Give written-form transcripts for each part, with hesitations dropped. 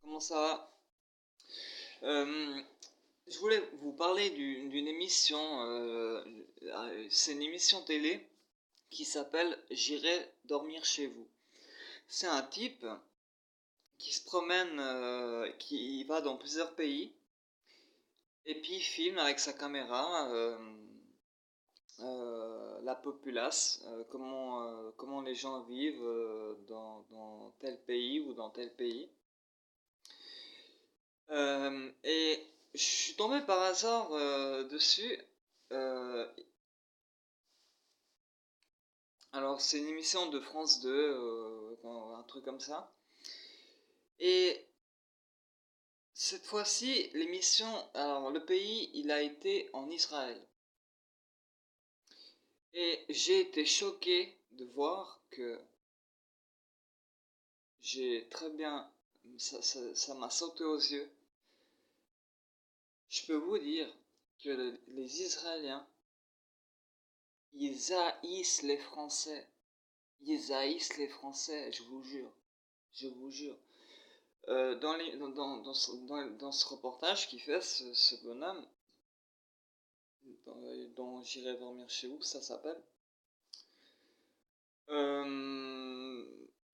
Comment ça va? Euh, je voulais vous parler d'une émission, c'est une émission télé qui s'appelle J'irai dormir chez vous. C'est un type qui se promène, qui va dans plusieurs pays et puis il filme avec sa caméra la populace, comment les gens vivent dans tel pays ou dans tel pays. Et je suis tombé par hasard dessus. Euh, alors, c'est une émission de France 2, un truc comme ça. Et cette fois-ci, l'émission. Alors, le pays, il a été en Israël. Et j'ai été choqué de voir que j'ai très bien. Ça m'a sauté aux yeux. Je peux vous dire que les Israéliens, ils haïssent les Français. Ils haïssent les Français, je vous jure. Je vous jure. Dans ce reportage qu'il fait, ce bonhomme, dont J'irai dormir chez vous, ça s'appelle, euh,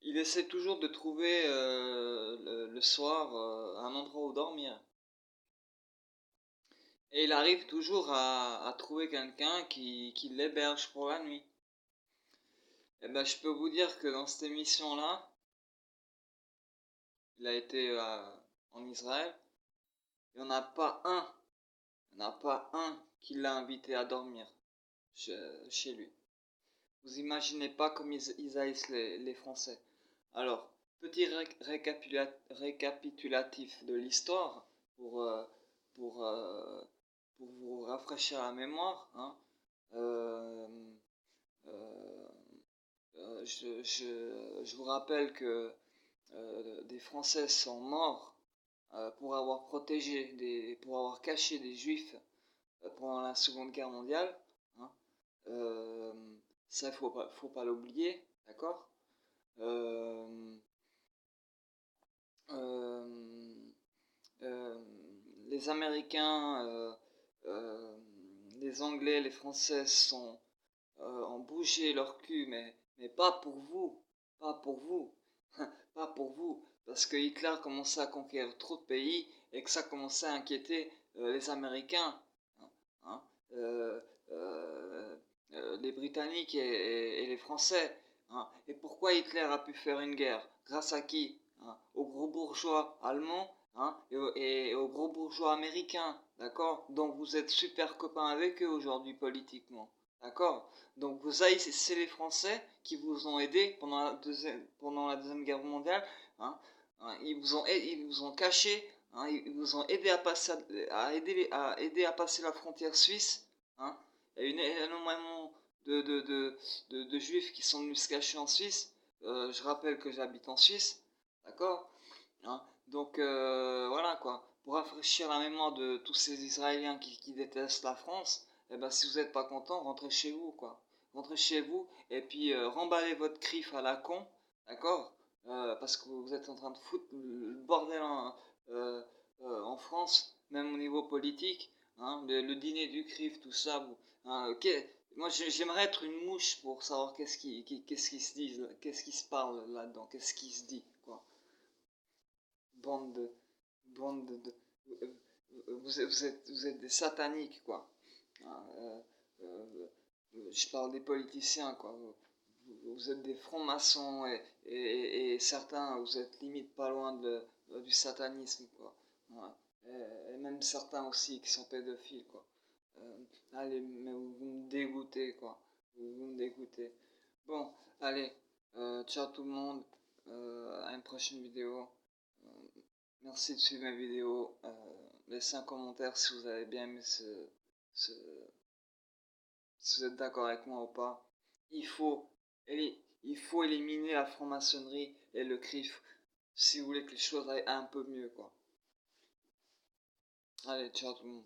il essaie toujours de trouver le soir un endroit où dormir. Et il arrive toujours à trouver quelqu'un qui l'héberge pour la nuit. Et ben, je peux vous dire que dans cette émission-là, il a été en Israël, il n'y en a pas un, il n'y en a pas un qui l'a invité à dormir chez lui. Vous imaginez pas comme ils haïssent les Français. Alors, petit récapitulatif de l'histoire pour, euh, pour, euh, pour vous rafraîchir la mémoire. Hein. Euh, euh, je vous rappelle que des Français sont morts pour avoir pour avoir caché des Juifs pendant la Seconde Guerre mondiale. Hein. Euh, Ça, faut pas l'oublier, d'accord. euh, euh, euh, les Américains, les Anglais, les Français ont bougé leur cul, mais pas pour vous, pas pour vous, pas pour vous, parce que Hitler commençait à conquérir trop de pays et que ça commençait à inquiéter les Américains, hein, euh, euh, les Britanniques et les Français. Hein. Et pourquoi Hitler a pu faire une guerre? Grâce à qui? Hein? Aux gros bourgeois allemands, hein, et aux gros bourgeois américains, d'accord? Donc vous êtes super copains avec eux aujourd'hui politiquement, d'accord? Donc vous haïssez les Français qui vous ont aidé pendant la Deuxième Guerre mondiale, hein, hein, ils vous ont caché, hein, ils vous ont aidé à aider à passer la frontière suisse, hein. Il y a eu énormément de juifs qui sont venus se cacher en Suisse. Je rappelle que j'habite en Suisse, d'accord? Hein. Donc voilà quoi. Pour rafraîchir la mémoire de tous ces Israéliens qui détestent la France, eh ben, si vous n'êtes pas content, rentrez chez vous quoi. Rentrez chez vous et puis remballez votre crif à la con, d'accord? Parce que vous êtes en train de foutre le bordel en France, même au niveau politique. Hein, le dîner du CRIF, tout ça. Hein, moi, j'aimerais être une mouche pour savoir qu'est-ce qui se dit, qu'est-ce qui se parle là-dedans, qu'est-ce qui se dit, quoi. Bande de, vous êtes des sataniques, quoi. Hein, je parle des politiciens, quoi. Vous êtes des francs-maçons et certains, vous êtes limite pas loin du satanisme, quoi. Ouais. Et même certains aussi qui sont pédophiles, quoi. Allez, mais vous me dégoûtez, quoi. Vous me dégoûtez. Bon, allez, ciao tout le monde. À une prochaine vidéo. Euh, Merci de suivre mes vidéos. Laissez un commentaire si vous avez bien aimé ce, si vous êtes d'accord avec moi ou pas. Il faut, il faut éliminer la franc-maçonnerie et le CRIF si vous voulez que les choses aillent un peu mieux, quoi. Allez, ciao tout le monde.